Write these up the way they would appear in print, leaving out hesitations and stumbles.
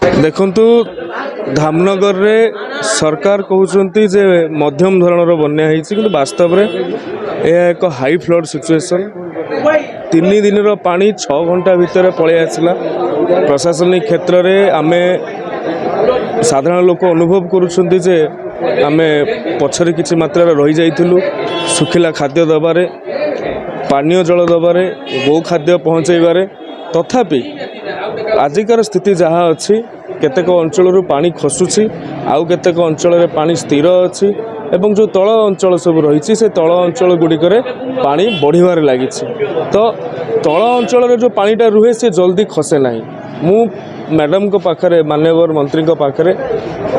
देखु धामनगर रे सरकार कहते जे मध्यम धरणर बन्या कि वास्तव में यह एक हाई फ्लड सिचुएशन 3 दिन पानी 6 घंटा भितर पलि आसला। प्रशासनिक क्षेत्र में आमे साधारण लोक अनुभव करुछंती जे आमे पछरे किछि मात्रा रही जाइथिलु सुखिला खाद्य दबारे पानीय जल दबारे गो खाद्य पहुँचाइबारे तथापि आजिकार स्थिति जहाँ अच्छी केतेक अंचल पानी खसुची आउ केतेक अंचल पानी स्थिर अच्छी एवं जो तल अंचल सब रही से तल अंचल गुड़िकर पानी बढ़िबार लगी। तो तल अंचल जो पानीटा रुहे से जल्दी खसे ना। मु मैडम को पाखरे माननीय मंत्री को पाखरे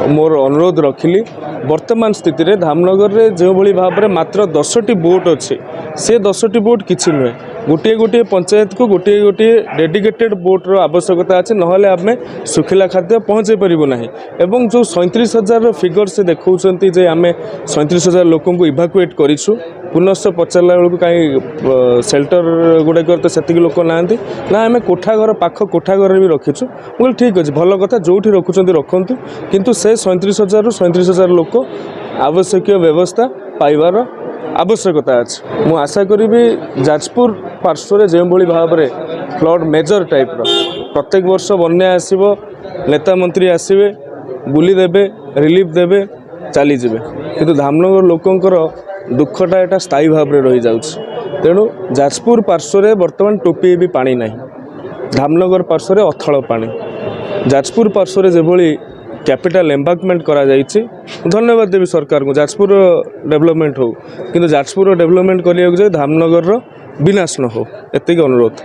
मोर अनुरोध रखिली वर्तमान स्थिति रे धामनगर रे जो भली भाव में मात्र 10टी बोट अच्छी से 10टी बोट किछि नुहे गोटे गोटे पंचायत को गोटे गोटे डेडिकेटेड बोट्र आवश्यकता अच्छे नहले आम सुखिला खाद्य पहुँचे पारू ना। एवं जो 37,000 फिगर से देखते जे आम 37,000 लोक को इभाकुएट करूँ पुनश्च पचारा बेलू कहीं सेल्टर गुड़ाक तो से लोक ना ना आम कोठाघर पाख कोठाघर भी रखीचु बोले ठीक अच्छे भल कथा जो रखुंट रखु किंतु से 37,000 रु 37,000 लोक आवश्यक व्यवस्था पाइबार आवश्यकता अच्छे। मु आशा करी जाजपुर पार्श्व जो भाव में फ्लड मेजर टाइप प्रत्येक वर्ष बन्या आसब नेता मंत्री आसवे बुली देबे रिलीफ देबे चली जाए किंतु धामनगर लोकंकर दुखटा एटा स्थायी भाव में रही जाउछ। तेणु जाजपुर पार्श्व बर्तमान टोपी भी पानी ना धामनगर पार्श्व अथल पानी जाजपुर पार्श्व जो कैपिटल एम्बांकमेंट करा जाइछि धन्यवाद देवी सरकार को जाजपुर डेवलपमेंट हो किंतु जाजपुर डेवलपमेंट करिया धामनगर विनाश न हो एतिक अनुरोध।